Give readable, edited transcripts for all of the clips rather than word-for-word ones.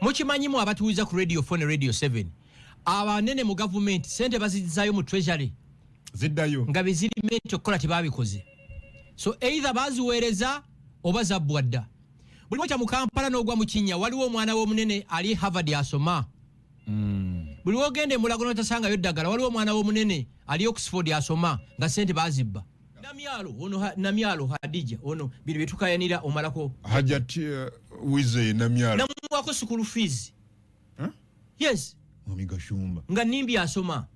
mukimanyimu abatuuliza ku radio 4 ne radio 7 abanene mu government sente bazizaayo mu treasury ziddayo nga beziri menti okukola tebabikoze so either baziweereza oba zabbwadda buli mwacha mu Kampala n'ogwa mu Kinnya waliwo omwana w'omunene ali Harvard asoma buli wogende mulago notasanga yoddagala waliwo omwana w'omunene ali Oxford asoma nga sente bazibba Namyalo Hadija ono bino bitukayanira omalako Hajat Wize Namyalo namwako school fees yes Omiga Shumba nga nimbi asoma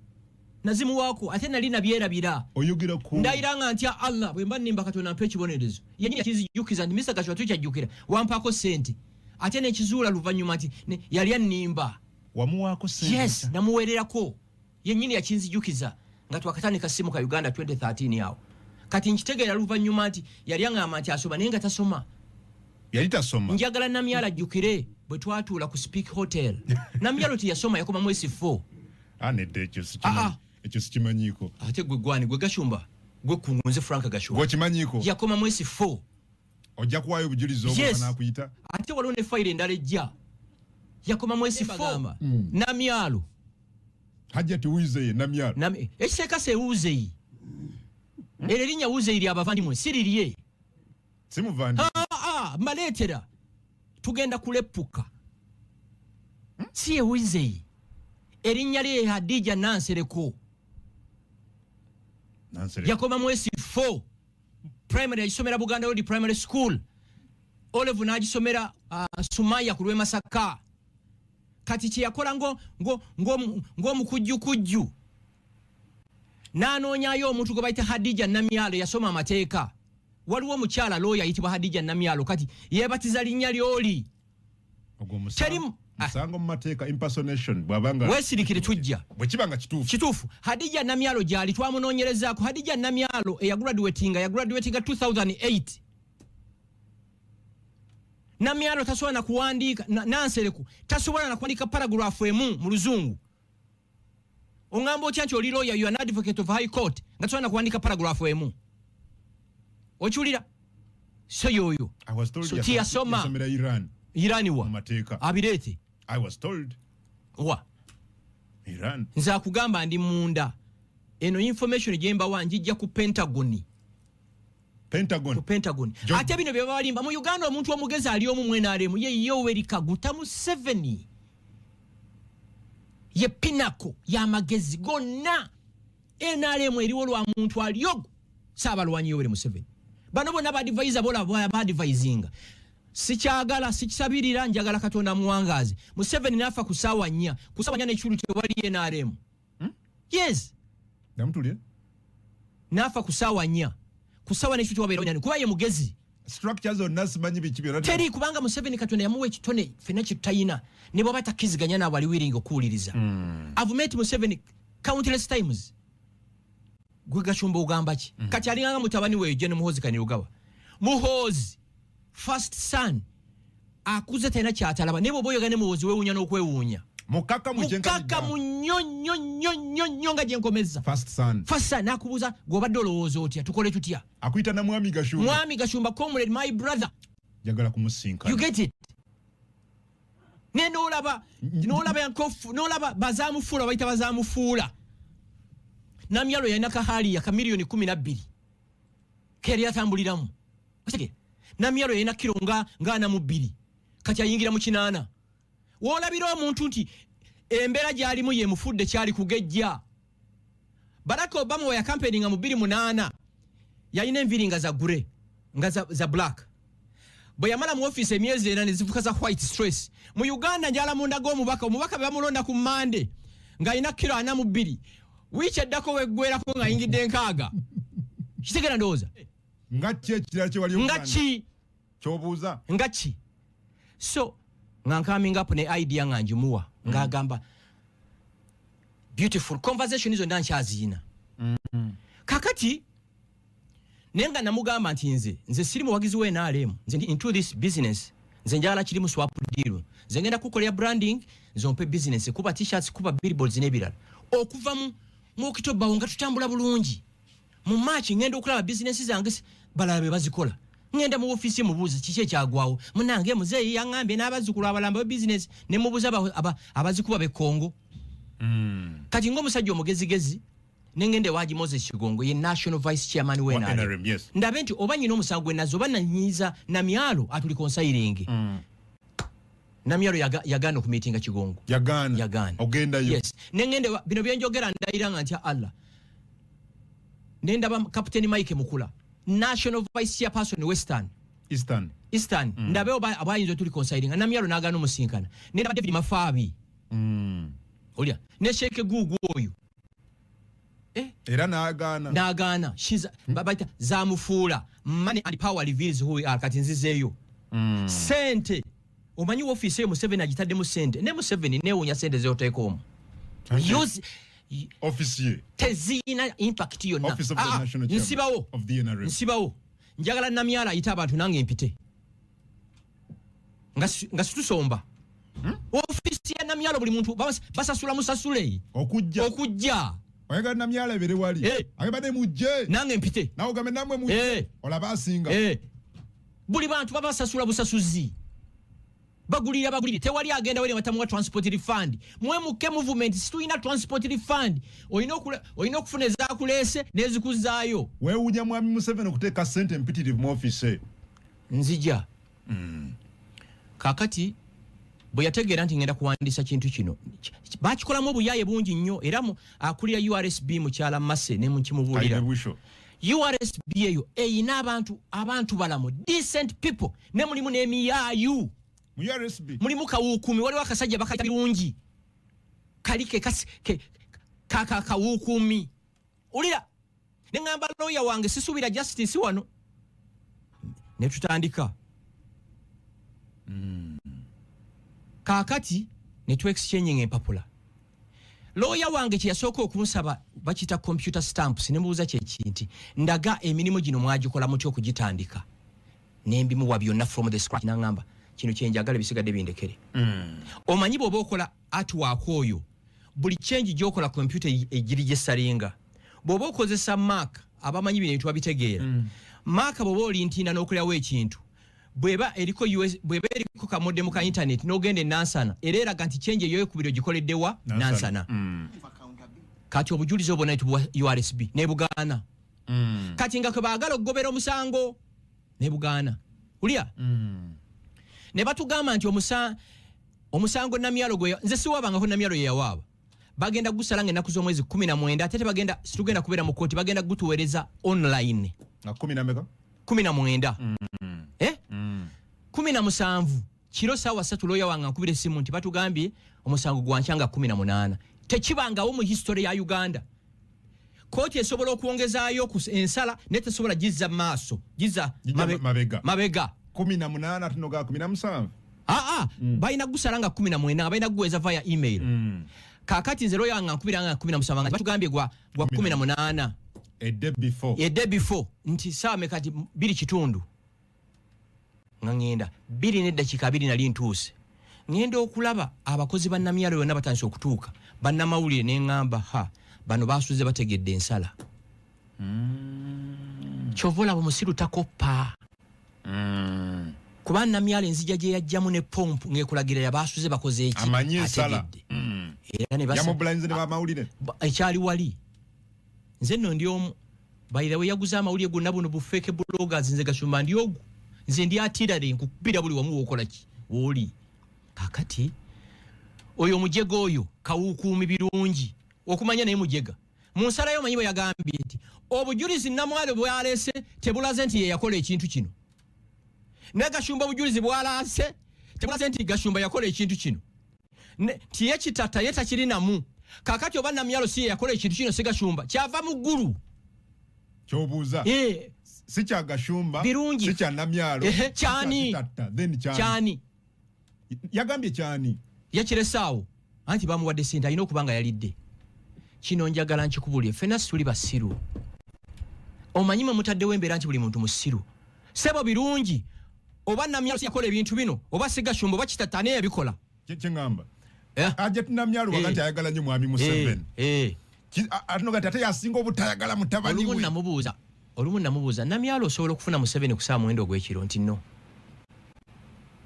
nazimu wako ate nali nabyerabira oyogera ku ndairanga ntya Allah bwe mba nimba katona mpe kibonerezo yenyi kizijukiza ndi Mr. Kashwa tukyajukira wampako sente ate ne kizula luvanyuma ati yali annimba wamuwako sente yes namuwererako yenyi yakinzijukiza nga twakatandika simu ka Uganda 2013 yawo kati nkitegeera luvanyuma ati yali angamba nti asoma naye nga tasoma yali tasoma njagala Namyala jukire bwe twatuula ku Speak Hotel Namyalo tiyasoma yakoma mwezi 4 anedde ekyo sikimanyiko ate gwe gwani gwe Gashumba gwe kungunze Frank Gashumba gwe kimanyiko yakoma mwezi 4 ojja kuwayo obujulizi obwo na kuyita ate waliwo ne file endala ejja yakoma mwezi 4 Namyalo Hajat Wize Namyalo ekiseka se Wize Erelinya Wize iri abavandimwe siririye simuvandi maletera tugenda kulepuka siye Wize erinya lye Hadija Nansereko yakoma mwezi 4 primary yisomera Buganda Road Primary School Olive nagisomera Sumaya ku Lwemasaka kati kye yakola ngo mukujju nanonyayo omuntu gwe bayita Hadija Namyalo yasoma amateeka waliwo omukyala lawyer yitibwa Hadija Namyalo kati yebatiza linnya lyoli musango mu mateeka impersonation bwabanga wesirikire tujja bwe kibanga kituufu Hadija Namyalo gyali twamunoonyerezaako Hadija Namyalo eyagraduatinga 2008 Namyalo tasobola na kuwandiika Nansereku tasobola na kuandika paragraph emu mu luzungu ongambo otya nti oli lawyer you are an advocate of high court nga tasobola na kuandika paragraph emu okiwulira so yoyo tiyasoma Irani wa mateeka abirete I was told wa Iran nza kugamba ndi munda eno information jemba wanjijja ku Pentagon ate bino bye balimba mu Uganda omuntu omugezi ali omu mwenaremu ye Yoweri Kaguta Museveni ye pinako ya magezi gonna NRM eriwo lwa muntu aliyogo Saabalwanyi Yoweri Museveni bano bonna ba advisor bola ba advisinga sikyagala sikisabirira njagala Katonda muwangaze Museveni nafa ku saawa 4 n'ekulu tewali NRM yes damtulye nafa ku saawa 4 ku saawa n'ekulu tewali NRM kuba ye mugezi structures on nas manyi bikibira teri kubanga Museveni Katonda yamuwa ekitone fena kitayina ne baba takiziganya na bali wiringa okuwuliriza I've met Museveni countless times gwe Gashumba ugamba ki kati alinganga mutabani we Jane Muhozi Kanirugawa Muhozi first son akuze tena kyatalaba nebo boyoga ne Muhozi wewunya n'okwewunya mukaka munyonyo nga jenkomeza first son akubuza gobadde olowooza otya tukole tutya akuyita na Mwami Gashumba comrade my brother jagala kumusinka you get it nolaba yankofu nolaba bazamufula bayita bazamufula Namyalo yalina kahali ya kamiliyoni 12 keri yatambuliramu osege Namyalo yalina kilo nga na mu 2 kati ayingira mu 8 wolabira omuntu nti embera gyalimu ye mufudde kyali kugejja Barack Obama wa campaigning mu 2008 yalina enviringa za gure nga za black bwe yamala mu office emyezi 4 zifuka za white stress mu Uganda njala munda go omubaka bamulonda ku Monday nga ina kilo 42 wiche dako wegwerako nga ingide nkaaga kitegera ndoza ngachi ekiraki wali ngachi chobuuza ngachi so nga coming up ne idea nga njimuwa nga agamba beautiful conversation izo ndanchazina kakati nenga namugamba nti nze siri muwagizi we NRM nze into this business nze njala kiri mu swap deal nze ngenda kukolera branding nzompe business kuba t-shirts kuba billboards nebirala okuva mu Oktoba nga tutambula bulungi mu March ngenda okulaba business zange balabe bazikola ngenda mu office mubuuza kiki ekyagwawo munange muzeeyi yaŋŋambye n'abazzukulu abalamba business ne mubuuza abazikuba b'Kongo kati ng'omusajja omugezigezi nengende waji Moses Kigongo ye national vice chairman we NRM yes. ndabe nti oba nyina omusango gwe nazo bananyiza Namyalo atuli konsayiringi Namyalo yagana ku meeting Kigongo yagana ogenda yo yes nengende bino byenjogera ndayiranga nti Allah nenda ba Captain Mike Mukula national vice chairperson Eastern ndabe abayinzo tuli konsayiringa Namyalo nagana omusinkana nenda David Mafabi olya ne Sheikh Gugu oyo era nagana babaita zamufuula money and power reveals who we are kati nzizeeyo sente omanyi office yo Museveni agitadde mu sente ne Museveni newunya sente zeoteekoomu use office ye tezina impact yonna office of the national chairman of the NRM nsibawo njagala Namyala ayita abantu nange mpite nga situsomba office ya Namyala buli muntu basasula musasule okujja oyagala Namyala ebere wali agabade mujje nange mpite nawo gambe namwe mujje olaba asinga buli bantu babasasula busasuzi bagulira tewali agenda wali matamu wa transport refund mwe muke movement situina transport refund oyina okufuna ezakulese nezikuzaayo wewunya mwami Museveni okuteeka sente mpitirivu mu office nzija kakati bwe yategeera nti ngenda kuwandiisa kintu kino bakikolamu obuyaye bungi nnyo era akulira URSB mukyala Mase ne mukimubulira URSB eyo eyina abantu balamu decent people ne mulimu n'emiyaayu mu URSB mulimu kawuukumi waliwo akasajja bakayita birungi kalike kawuukumi ulira ne ngamba lawyer wange sisuubira justice wano ne tutandika kakati ne tu exchanging empapula lawyer wange kyasooka okunsaba bakita computer stamps ne mubuuza kye kinti ndaga emirimu gino mwagikola mutyo okugitandika nembimuwa byonna from the scratch nangamba kino kyenjagala bisigadde bindekere omanyi bw'oba okola artwork oyo buli change gy'okola computer egiri gyesalinga bw'oba okozesa Mac abamanyi bino ebintu babitegeera Mac bw'oba olintinda n'okolerawo ekintu bweba eriko ka modem ka internet n'ogende Nansana era eraga nti change eyo ekubiro gikoleddewa Nansana kati obujulizi obwo naitubwa URSB ne Buganda kati nga kwe baagala okugobera omusango ne Buganda ulya ne batugamba nti omusango Namyalo gwe nze siwabangako Namyalo ye yawaaba bagenda gusalanga ennaku z'omwezi 19 ate situgenda kubeera mu kooti bagenda gutuweereza online nga 19 17 kiro sawa 3 lawyer wange nkubira esimu nti batugambye omusango gwankyanga 18 tekibangawo mu history ya Uganda kooti esobola okuwongezaayo ku ensala netesobola gizza maaso gizza mabega 18 tunoga 17 bayina gusalanga 18 bayina guweza via email kakati nze lawyer wange nkubiranga 17 batugambye gwa 18 a day before nti sawa mekati 2 kitundu ngenda 2 n'eddakiika 2 nali ntuuse ngenda okulaba abakozi ba Namyalo yonna batandise okutuuka bannamawulire ne ngamba bano basuze bategedde ensala kyovola omusiru takoppa kuba Namyalo enzija gye yajjamu ne pompu ng'ekulagira yabasuze bakoze eki amanyi ensala era ne basa yamubulanyize ne bamawulire ekyali wali nze nno ndi omu bayira we yaguza amawulire gonna buno bufeke bloggers nze Gashumba ndi ogu nze ndi atirare nkukubira buli wamu wokola ki woli kakati oyo omujega oyo kawukuumi birungi okumanya naye mujega mu nsala yo manyibo yagambye nti obujulizi Namwalo bwalese tebulaze nti ye yakola ekintu kino ne Gashumba obujulizi bwalase tebulaze nti Gashumba yakola ekintu kino nti ye kitata ye takirinamu kakati oba Namyalo si ye yakola ekintu kino si Gashumba kyava mu ggulu kyobuuza si kya Gashumba si kya Namyalo kyani yagambye kyani yakiresaawo anti bamuwadde sente alina okuba nga yalidde kino njagala nkikubulye ffenna tuli basiru omanyi mwe mutaddewo embeera nti buli muntu musiru sebo birungi oba Namyalo yakola ebintu bino oba si Gashumba oba kitata naye yabikola kyeŋŋamba Ajja Namyalo waga nti ayagala nnyo mwami Museveni atinoga ate yasinga obutayagala mutabani we namubuuza olumu namubuuza Namyalo osobola okufuna Museveni ku saa mwendo gw'ekiro nti no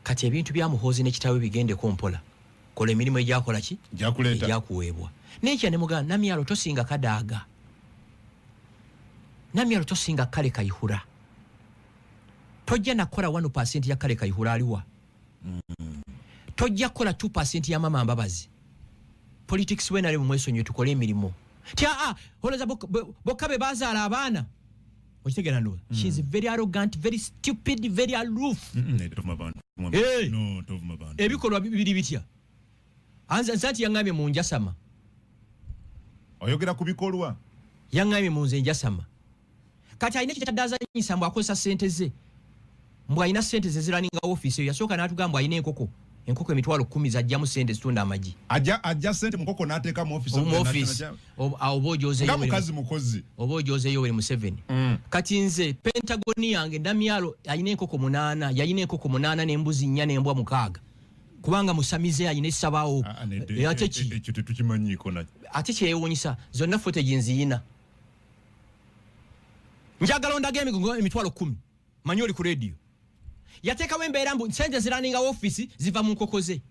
kati ebintu bya Muhoozi n'ekitaawe bigende kompola kola emirimu egyakola ki egyakuweebwa n'ekya ne mugamba Namyalo tosinga kadaaga Namyalo tosinga Kale Kayihura tojja nakola 1% ya Kale Kayihura aliwa tojja kola 2% ya Mama Mbabazi politics we nale mumwesonyo tukole emirimu tia holoza bokabe bazaala abaana okitegera ndo she is very arrogant very stupid very aloof ebikolwa bibiri bitya anzati yangamye mu njasama oyogera ku bikolwa yangamye mu nze njasama kati ayina kitadaza nyisambu akosa sente ze mbwa ayina sente ze ziraninga office yasooka n'atugamba ayina enkoko emitwalo 10 zajjamu sente zitunda amaji ajja sente mukoko n'ateeka mu office obojoze nga mukazi mukozi obojoze Yoweri Museveni kati nze Pentagon yange Namyalo ayina enkoko 8 yayina enkoko 8 n'embuzi 4 n'embwa 6 kubanga musamize ayina essabaawo ate ki ekyo tetukimanyiko na ate kyewunyisa zonna footage nziyina njagala ondage emitwalo 10 manyi oli ku radio yateekawo embeera mbu sente ziraninga office ziva mu nkoko ze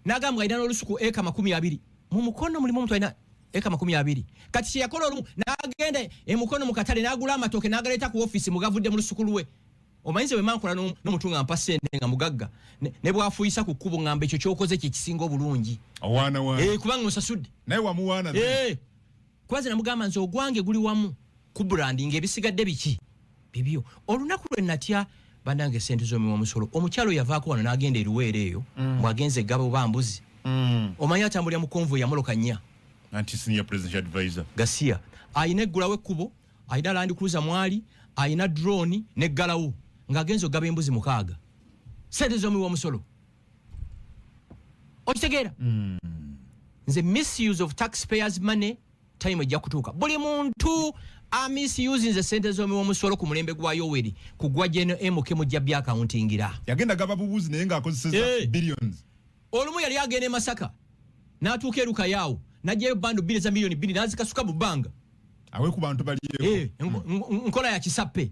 n'agamba ayina n'olusuku eka 20 mu mukono mulimu omuntu ayina eka 20 kati kye yakola olumu n'agenda emukono mu katale n'agula amatooke n'agaleeta ku office mugavudde mu lusuku lwe omanyize bwe mankola n'omutunga mpa sente nga mugagga ne bwafuyisa ku kkubo ngamba ekyo ky'okoze kye kisinga obulungi kubanga osasudde naye wamuwaana kwaze namugamba nze ogwange guli wamu ku branding ebisigadde biki bibyo olunaku lwe natya bandange sente z'omuwa musolo omukyalo yavaako wano n'agenda eruweere eyo mwagenze gabo bambuzi omanyi atambulira mu konvoyi yamoloka nnya anti-senior presidential advisor Gasia ayina eggulawo ekkubo ayina Land Cruiser mwali ayina drone n'eggalawo ng'agenze ogaba embuzi 6 sente z'omuwa musolo okitegeera nze misuse of taxpayers money time ejja kutuuka buli muntu misusing the sente z'omuwa musolo ku mulembe gwa Yoweri kugwa General MK mujja bya accountingira yagenda gaba bubuzi naye ng'akozeseza billions olumu yali agenda Masaka n'atuuka eruka yaawo n'ajjayo bando bili za milioni 2 n'azikasuka mu bbanga awe ku bantu baliyeko nkola ya kisappe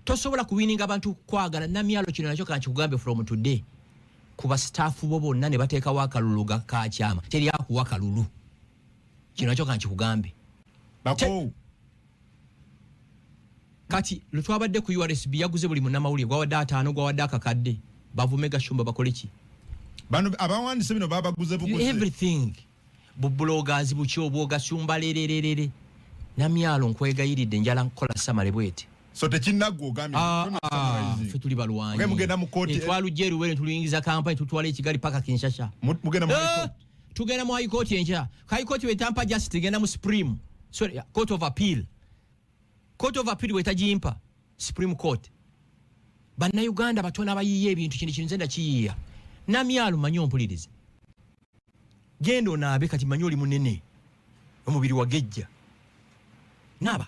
tosobola kuwininga abantu kwagala Namyalo kino nakyo kankikugambe from today kuba staff bo bonna ne bateekawo akalulu kakyama teri akuwa akalulu kino nakyo kankikugambe bako kati lutwabadde ku URSB yaguze buli munnamawulire gwawadde 5 gwawadde akakadde bavume Gashumba bakoleki bano abawandise bino babaguze buguze everything bubloggers bukyobwo Gashumba lererere Namyalo nkwegayiridde njala nkola samale bwete so tekinaggo gambi fe tuli balwanyi nge mugenda mu koti twalujje eruwere tuluyingiza kampani tutwala ekigali paka Kinshasa mugenda mu koti tugenda mu high court enja high court wetampa justice genda mu Supreme sorry court of appeal wetajimpa Supreme Court banna Uganda batona abayiye ebintu kindi kinzenda kiyiya Namyalo manyi ompulirize genda onaabe kati manyi oli munene omubiri wagejja naba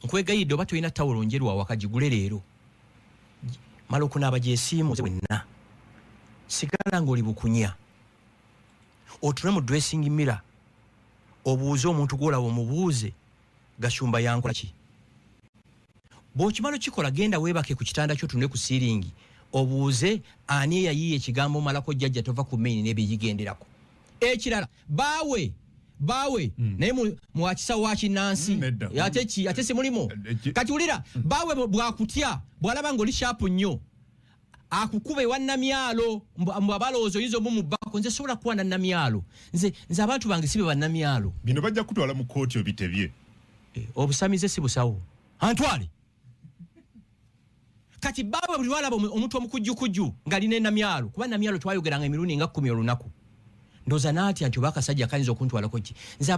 nkwegayidde oba toyina tawulo njeru wakagigule leero mala okunaaba gyesiimu wenna sigala ng'oli bukunya otule mu dressing mirror obuuze omuntu gw'olaba omubuuze Gashumba yankola ki bw'okimala kikola genda weebake ku kitanda kyo tunule ku siiringi obuuze ani eyayiiya ekigambo omalako jjajja tova ku maini n'ebyeyigenderako ekirala baawe naye mu akisawo wa kinnansi ate si mulimu kati wulira baawe bwakutya bw'alaba ng'oli shaapu nnyo akukuba ewa Namyalo mbu abalowooza oyinza omumubbako nze sobola kuwa na Namyalo nze abantu bange si be bannamyalo bino bajja kutwala mu kooti obitebye obusamize si busawo antwale kati baawe buli lwalaba omuntu omukujjukujju ng'alina Namyalo kuba Namyalo twayogeranga emirundi nga 10 olunaku ndoza naati anti bakasajja kayinza okuntwalako ki nze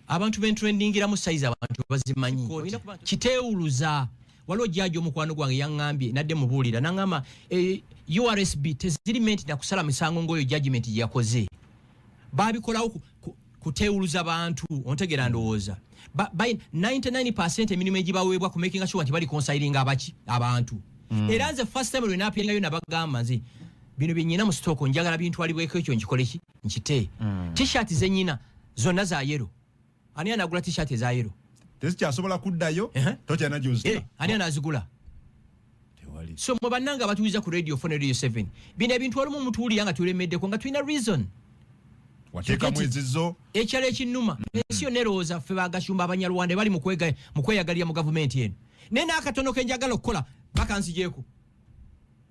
abantu bentrendingiramu saizi abantu bazimanyi kiteewuluza waliwo jjajja omukwano gwange yaŋŋambye nadde mubuulira naŋŋamba URSB tezirimenti nakusala misango ng'oyo judgment gye yakoze baabikolawo kuteewuluza bantu ontegeera ndowooza 99% emirimu egibaweebwa ku making sure nti bali consilinga abantu era nze first time lwe naapyangayo nabagamba nze bino byennyina mu sitooko njagala bintwalibweko ekyo nkikoleki nkite t-shirt zennyina zonna za yero ani anagula t-shirt ezayiro tesikyasobola kuddayo tokyana gyozitula ani anazigula so mwe bannanga batuwiza ku radio 4 radio 7 bino ebintu olumu mutuwulira nga tulemeddeko nga tulina reason wateeka mwezizo ekyalo ekinnuma ensi yonna erowooza ffe bagashumba abanyarwanda bali mu kweyagalira mu gavumenti eno naye n'akatono kenjagala okukola bakanzigyeko.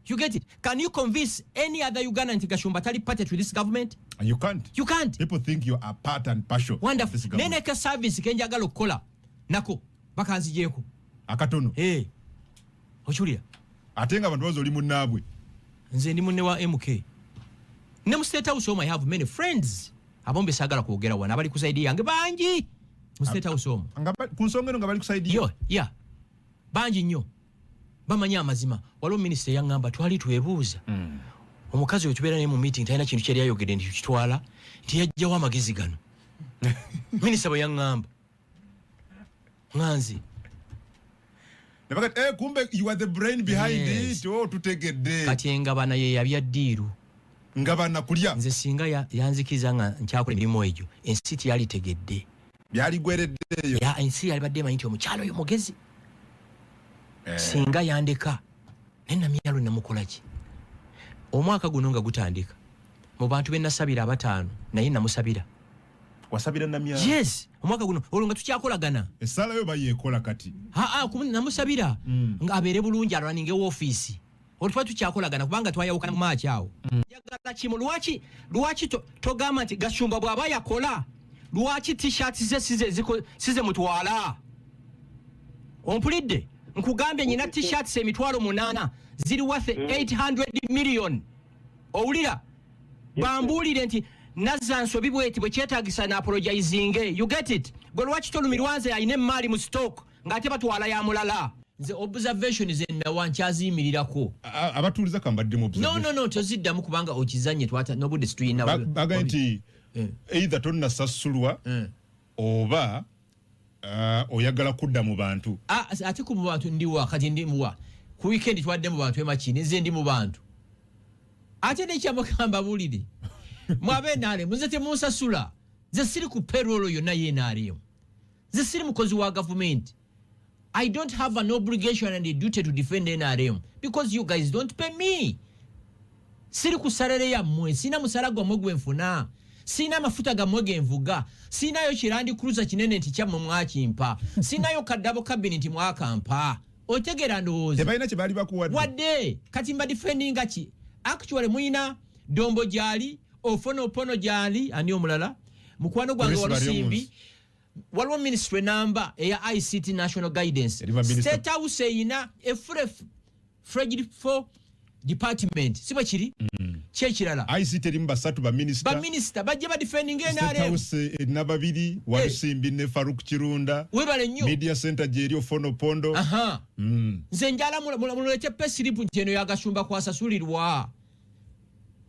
You get it? Can you convince any other Ugandan nti Gashumba tali party to this government? And you can't. You can't. People think you are part and partial. Wonderful. Nene ka service kenjagala okukola nako bakanzigyeko akatono. Ochulia. Ate nga abantu bazoli munnaabwe. Nze ndi munne wa MK. Ne mu State House I have many friends. Abombe sagala kwogera wana abali kusaidia yange bangi. Mu State House omo. Ngaba ku nsonga eno nga bali kusaidia. Yo, yeah. Bangi nnyo. Bamanya amazima. Waliwo minister yangamba twali twebuuza. Omukazi we tubeera naye mu meeting talina kintu kyali ayogedde nti tukitwala nti yajjawo amagezi gano. Minister bwe yangamba. Nganzi. Kumbe you are the brain behind it. Oh, tutegedde. Kati ngabana ye yabya ddiiru. Ngabana kulya. Nze singa yanzikiza nga nkyakola emirimu egyo. Ensi yali tegedde. Byali gwereddeyo. Ya ensi yali badde manyi nti omukyalo oyo mugezi. Singa yandeka. Nena myalo namukola ki? Omwaka guno nga gutandika. Mu bantu be nasabira abataano naye namusabira. Wasabira namya. Yes, omwaka guno olunga tukyakolagana. Esala yo bayekola kati. Namusabira nga abeere bulungi alwaninge office. Olutwa tukyakolagana kubanga twayawukana mu March awo. Yagala kimu lwaki togamba nti Gashumba bw'aba yakola lwaki t-shirt size mutwala. Ompulidde nkugambye nyina t-shirts emitwalo 8 ziri worth 800 million. Owulira bambulire nti Nazansobi bweti bwe kyetaagisa na apologizing. You get it? Gwe lwaki tolumirwanze ayine mali mu stock ng'ate batwala ya mulala. Nze observation zenna wankyaziyimirirako. Abatuuliza kambadde mu observation. No, toziddamu kubanga okizanye twata nobudde situyina. Baga nti either tonna sasulwa oba oyagala kudda mu bantu. Ate ku mu bantu ndiwa kati ndi muwa. Ku weekend twadde mu bantu emakini nze ndi mu bantu. Ate nekyamukamba bulire. Mwabe nale muzete musasula. Ze siri ku payroll yonna yenaliyo. Ze siri mukozi wa government. I don't have an obligation and a duty to defend NRM because you guys don't pay me. Siri ku salary ya mwe sina musala gwa mogwe nfuna. Sina mafuta ga mwege nvuga. Sina yo kirandi cruiser kinene nti kya mwakimpa. Sina yo kadabo cabinet mwakampa. Otegera ndozi. Tebaina kibali bakuwadde. Wadde kati mba defending achi. Actually muina dombo jali opono jali ani omulala mukwano gwange walusimbi waliwo ministry number eya ICT national guidance State House ina fragile for department siba kiri kyekirala ICT limba satu ba minister bajje ba defending NRM State House nababiri walusimbi ne Faruk Kirunda webale nnyo media center jerio fono pondo nze njala mulete pay slip nteno ya Gashumba kwasasulirwa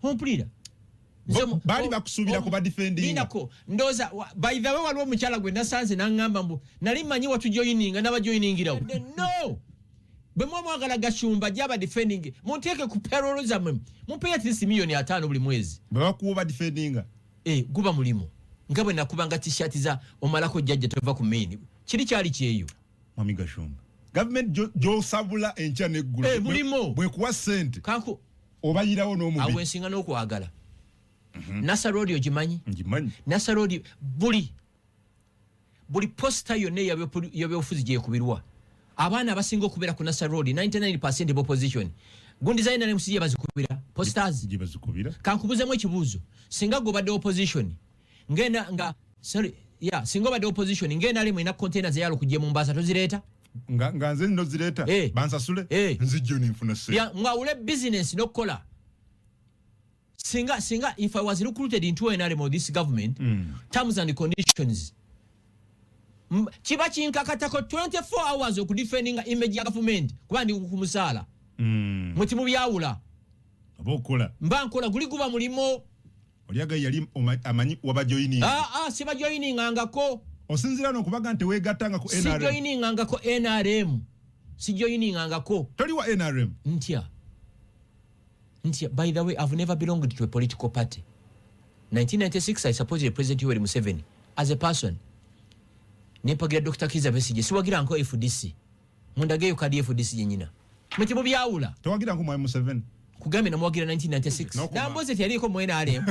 Homplira. Bali bakusubira ku ba defending. Inako ndoza by the way waliwo mukyala gwe nasanze nangamba mbu nali manyi watu joininga naba joiningira. No. Bemwe mwagala Gashumba jaba defending. Munteke ku payroll zamwe. Mumpe at least milioni 5 buli mwezi. Bakuba defendinga. Guba mulimo. Ngabwe nakubanga t-shirt za omalako jajja tova ku main. Kiri kyali kyeyo. Mami Gashumba. Government jo sabula encha ne gulu. Mulimo. Bwe kuwa sente. Kanko obayirawo n'omubi. Awensinga n'okwagala. Nasa Road ogimanyi? Ngimanyi. Nasa Road buli posta yonna y'ebyobufuzi gyekubirwa. Abaana abasinga okubeera ku Nasa Road 99% of opposition. Gundi zaina ne musije bazikubira. Posters. Bazikubira. Kankubuzemu ekibuuzo. Singa gobadde opposition. Singa obadde opposition ngenda ali mwina containers yalo kujje mu Mombasa tozireeta? Nga nze ndo zireta bansasule nzijjo ninfuna se ya mwawule business nokola singa if I was recruited into an area of this government terms and conditions kiba kinkakatako 24 hours of defending image ya government kuba ndi kumusala muti mu byawula abokola mba nkola guli guba mulimo oliaga yali amanyi wabajoining siba joining angako osinzira n'okubaga nti weegattanga ku NRM. Si joiningangako NRM. Si joiningangako. Toli wa NRM. Ntya. By the way, I've never belonged to a political party. 1996, I supported President Yoweri Museveni as a person. nempagira Dr. Kiza Besigye siwagira nko FDC mundageyo kadi FDC yenyina muti mubyawula tawagira nko mu M7 kugambe na mwagira 1996 namboze tyaliko mu NRM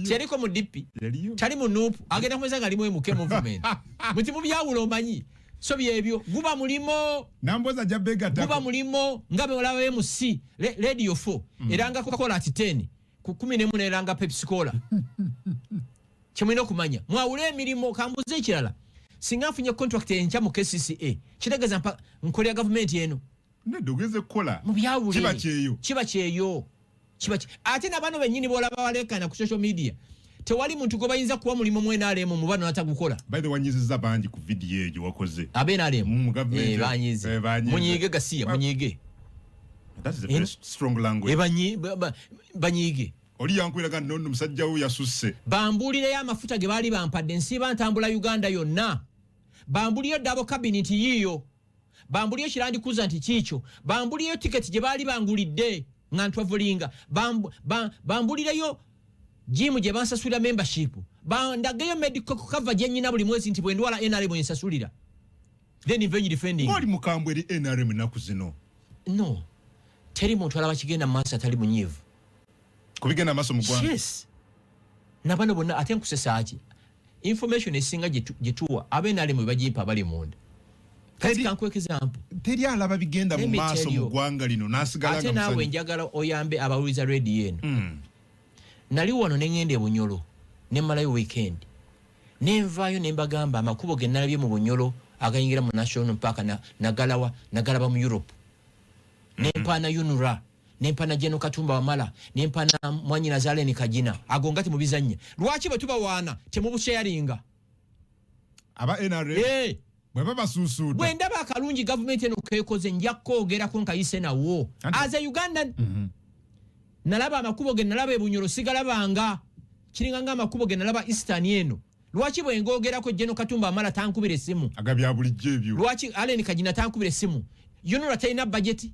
tyaliko mu DP tali mu NUP agenda kumeza ngali mu MK movement muti mubyawula omanyi so byebyo guba mulimo namboza jabega tako guba mulimo ngabe olawe MC radio 4 eranga Coca-Cola at 10 ku 14 eranga Pepsi Cola chemwino kumanya mwawule emirimu kambuze kirala singafunye contract encha mu KCCA kitegeza mpa nkolya government yenu nedogeze kola mubyawule kiba kyeyo ate nabano benyini bola bawalekana ku social media tewali muntu go bayinza kuwa mulimo mwena alemo mu bano atagukola by the wanyiziza banji ku video ejo wakoze abena alemo mu government banyize munyige gasiya munyige that is a very strong language banyige oli yankwiraga nonno musajja wo yasusse bambulire ya mafuta ge bali bampadde nsiba ntambula Uganda yonna bambuliyo double cabinet yiyo bambuliyo kirandi kuza nti kicho bambuliyo ticket je bali bangulidde ngantwa vulinga bambulireyo gym je bansasula membership bandageyo medical cover je nyina buli mwezi nti bwendwala NRM ensasulira then venue defending oli mukambwe eri NRM nakuzino no teri muntu alaba kigenda masa tali munyivu kubigenda maso mugwanga yes nabano bonna ate nkusesaaki information esinga jetuwa abenalemu bajipa bali munda kati kankweka example teri alaba bigenda mu maso mugwanga lino nasigala ate nawe njagala oyambe abawuliza radio yenu nali wano nengende Bunyolo ne malayo weekend nenvayo nembagamba amakubo ge nalabye mu Bunyolo agayingira mu national park nagalaba mu Europe nempana Yunura nempana Jeno Katumba Wamala nempana Mwanyi Nazaleni Kajina agongati mu bizanya lwaki batuba wana temubusharinga aba NRM bwe basusuda bwenda bakalungi government eno kekoze njakogera ko nkayise nawo as a Ugandan nalaba amakubo ge nalaba ebunyoro sigalabanga kiringa nga amakubo ge nalaba Eastern yeno lwaki bwengogera ko Jeno Katumba Wamala tankubire simu agabya bulijje ebyo lwaki Aleni Kajina tankubire simu Yunura tayina budget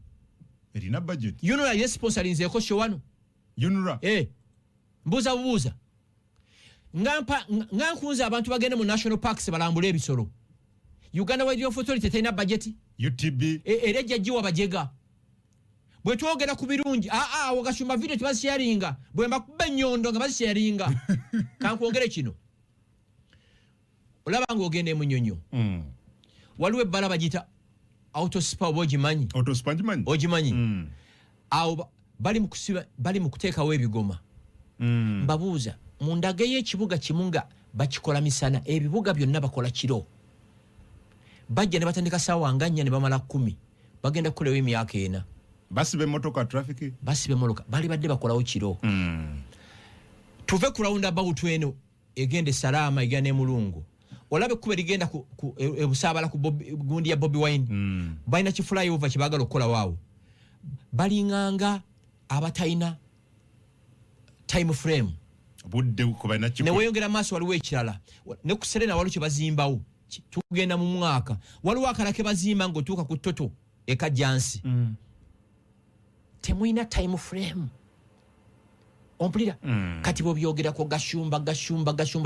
erina budget Yunura yes sponsorinze ko showano Yunura mbuza ngankunza abantu bagende mu national parks balambule ebisoro Uganda Wildlife Authority tayina budget UTB ereja jiwa bajega bwe twogera ku birungi wagashumba video tibasharinga bwe mbakuba nyondo nga basharinga kankwongere kino olaba ngogende munyonyo waliwe bala bajita autospa ojimanyi ojimanyi awo bali mukuteeka we bigoma mbabuuza mundage ekibuga kimunga bakikola misana ebibuga byonna bakola kiro bajja ne batandika sawa nganya ne bamala 10 bagenda kulewa emyaka ena basibe motoka traffic basibe moloka bali badde bakolawo kiro tuve ku roundabout eno egende salama igane mulungu olabe kube ligenda ku ebusabala ku gundi ya Bobby Wine baina ki flyover kibagala okola waawo balinganga abataina time frame budde ko baina ki ne weyongera maso waliwe ekirala ne ku Serena walu kibazimbawo tugenda mu mwaka waliwo akalake bazimba ngotuuka ku toto ekajansi temuina time frame omplira kati bobyogera ko gashumba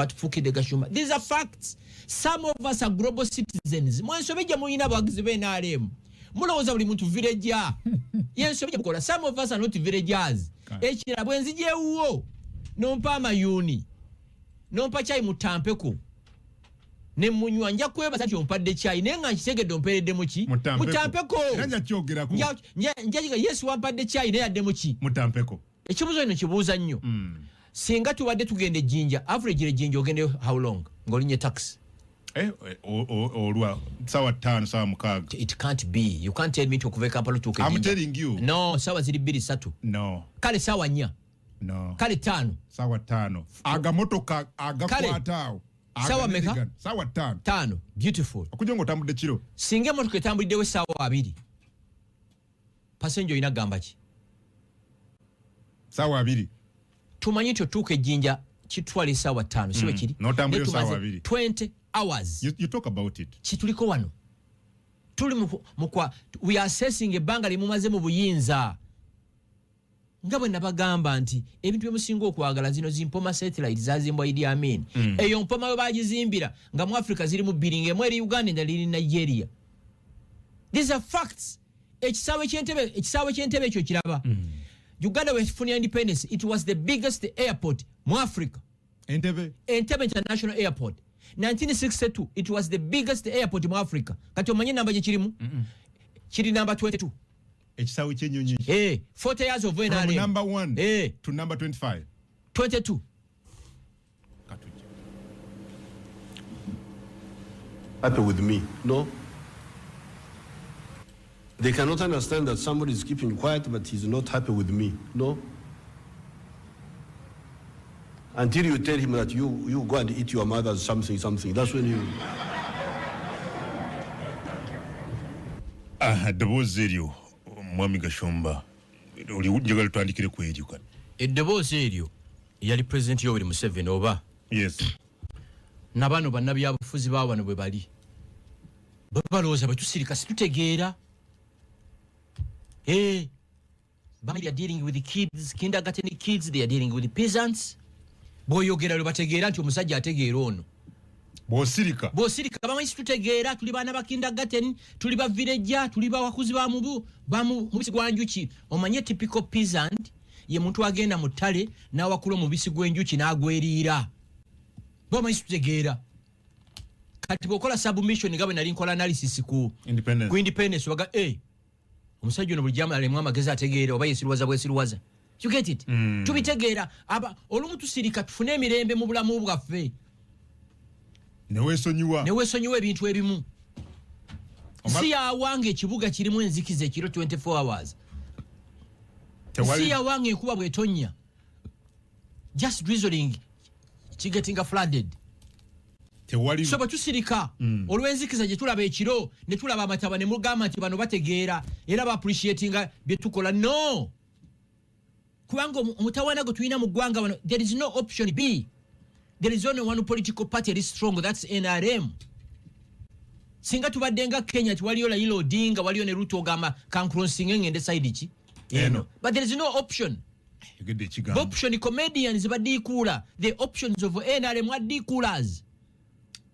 tufukide gashumba. These are facts. Some of us are global citizens. Mwansobeja muina bagizi benarem mulowooza buli muntu village yensobeja bukola. Some of us are not villagers. Ekira bwenzije uwo nompa amayuni nompa chai mutampeko ne munywa nja kweba sati ompadde chai nenga nkitegedde omperedde muki mutampeko nanja kyogerako nja Yesu wampadde chai ne yadde muki mutampeko. Ekibuzo ino kibuuza nnyo. Singa tubadde tugende jinja average jinja ogende how long ngolinye tax olwa sawa 5 sawa 6. It can't be. You can't tell me to kuve Kampala to I'm telling you. No, sawa ziri 2-3. No. Kale sawa 4. No. Kale 5. Sawa 5. Aga motoka agakwatao. Sawa meka? Sawa 5. 5. Beautiful. Akujongo tambudde kiro. Singa motoka etambuliddewo sawa 2. Passenger ina gamba ki? Sawa 2. Tumanyi totuuka jinja kitwale sawa 5. Siwe kiri? Notambulyo sawa 2. 20 hours. You talk about it. Kituliko wano. Tuli mukwa we are assessing ebanga limumaze mu buyinza. nga bwe nabagamba nti ebintu byemusinga okwagala zino zimpoma satellite zazimbwa Idi Amin eyo mpoma we bagizimbira nga mu Africa ziri mu biringa emu eri Uganda endala eri Nigeria. These are facts. Ekisaawe ky'entebe ekyo kiraba. Uganda wefunira independence, it was the biggest airport mu Africa. Entebbe International Airport. 1962, it was the biggest airport mu Africa. Kati omanye namba gye kirimu? Kiri number 22. Ekisaawe ky'ennyonyi. 40 years of NRM. From number 1 to number 25. 22. Happy with me? No. They cannot understand that somebody is keeping quiet, but he's not happy with me. No. Until you tell him that you go and eat your mother's something. That's when you. Eddoboozi eryo Mwami Gashumba oli njagala tutandikire ku eryo kati. Eddoboozi eryo yali President Yoweri Museveni oba? Yes. Nabano bannabyabufuzi ba wano bwe bali. Balowooza betusirika situtegeera. They are dealing with the kids, kindergarten kids, they are dealing with the peasants. Boyogera lwe bategeera nti omusajja ategeera ono. Bosirika bamanyi situtegeera tuli baana ba kindergarten, tuli ba village, tuli ba wakuzi ba mubisi gwa njuki. Omanye typical peasant ye muntu agenda mu ttale n'awakula omubisi gw'enjuki n'agweriira. Bamanyi situtegeera. Kati bw'okola submission nga bwe nali nkola analysis ku independence waga omusajja ono buli jamu alemu amagezi ategeera oba yesiruwaza bwesiruwaza. You get it? Tubitegeera olumu tusirika tufune emirembe mu bulamu bwaffe. Neweesonyiwa ebintu ebimu. Si yawange ekibuga kirimu enzikiza ekiro 24 hours. Si yawange enkuba bw'etonnya. Just drizzling. Getting flooded. So batusirika olw'enzikiza gye tulaba ekiro ne tulaba amataba ne mugamba nti bano bategeera era ba appreciatinga bye tukola. No. Kubanga omutawaana gwe tulina mu ggwanga wano, there is no option B. There is only one political party that is strong, that's NRM. Singa tubadde nga Kenya waliyo Raila Odinga, waliyo ne Ruto ogamba kankuronsinge ngende side ki? But there is no option. Option comedians badikula. The options of NRM are dikulaz.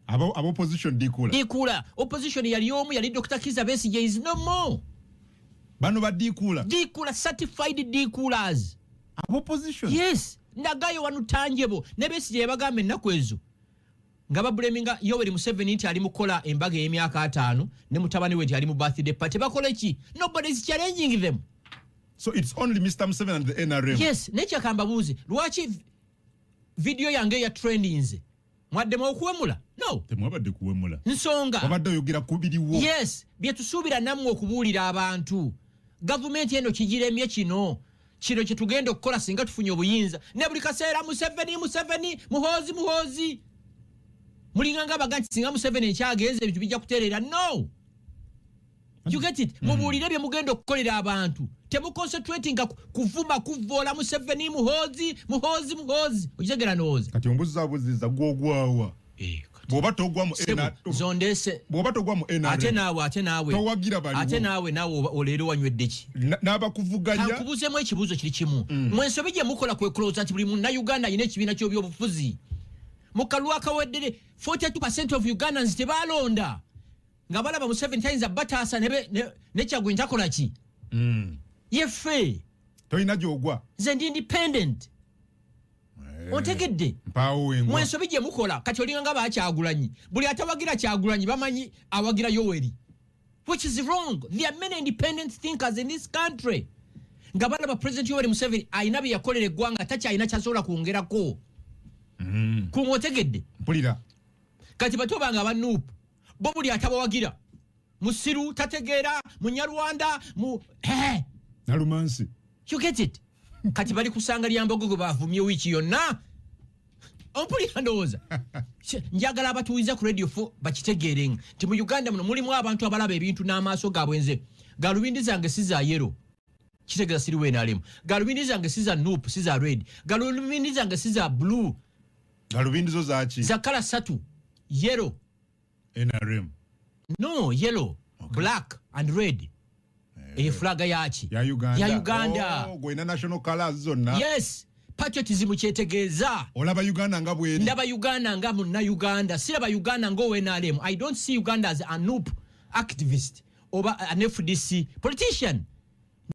Abo opposition dikula. Opposition yali omu yali Dr. Kizza Besigye is no more. Bano badikula. Dikula certified dikulaz. Abo opposition. Yes. Ndagayo wanu tangible. Ne Besigye yabagambe ennaku ezo. Nga babuleminga Yoweri Museveni nti ali mukola embaga y'emyaka 5 ne mutabani we nti ali mu birthday party. Bakola ki? Nobody is challenging them. So it's only Mr. Museveni and the NRM. Yes, necha kambabuzi. Lwaki video yange ya trendings. Mwaddemu okuwemula? No. Temwabadde kuwemula. Nsonga. Wabadde oyogera kubiriwo. Yes, bye tusuubira nammwe okubuulira abantu. Gavumenti eno kigiremye kino. Kino kye tugenda okukola singa tufunye obuyinza. Ne buli kaseera Museveni, muhoozi. Mulinga nga baga nti singa Museveni ekyagenze ebintu bijja kutereera. No. You get it? Mubuulire bye mugenda okukolera abantu. Temuconcentrating kuvuma kuvoola Museveni muhoozi. Okitegera noozi. Kati ombuziza gwogwawa. Bw'oba togwa mu zondese. Bw'oba togwa mu NRM. Ate naawe. Towagira baliwo. Ate naawe oleero wanywedde ki? N'abakuvuganya. Kankubuzeemu ekibuuzo kiri kimu. Mwensobi gye mukola kwe close nti buli munnayuganda alina ekibiina ky'ebyobufuzi. Mu kalulu akaweddere 42% of Ugandans tebaalonda. Nga balaba Museveni tayinza bataasa ne Kyagulanyi takola ki? Yeffe. Toyina gy'ogwa. Nze ndi independent. Otegedde. Mwensobi gye mukola kati olinga nga Kyagulanyi. Buli atawagira Kyagulanyi bamanyi awagira Yoweri. Which is wrong. There are many independent thinkers in this country. Nga balaba President Yoweri Museveni ayina bye yakolera eggwanga takyalina kyasobola kwongerako. Kumotegedde. Mpulira. Kati batobanga abanuupu. Bo buli atabawagira. Musiru tategeera, Munyarwanda, Nalumansi. You get it? Kati bali kusanga lyambogo gwe bavumye wiiki yonna. Ompulira ndowooza. Njagala abatuuliza ku Radio 4 bakitegeerenga nti mu Uganda muno mulimu abantu abalaba ebintu n'amaaso gaabwe nze. Galubindi zange si za yellow. Kitegeeza siriwe NRM. Galubindi zange si za nuupu, si za red. Galubindi zange si za blue. Galubindi zo za ki? Za kala 3. Yellow. NRM. No, yellow, okay. Black and red. flaga yachi ya Uganda gwena national colors zonna yes patriotism kyetegeeza olaba Uganda nga bweri ndaba Uganda nga munna Uganda siraba Uganda ngo NRM I don't see Uganda as a noob activist oba an FDC politician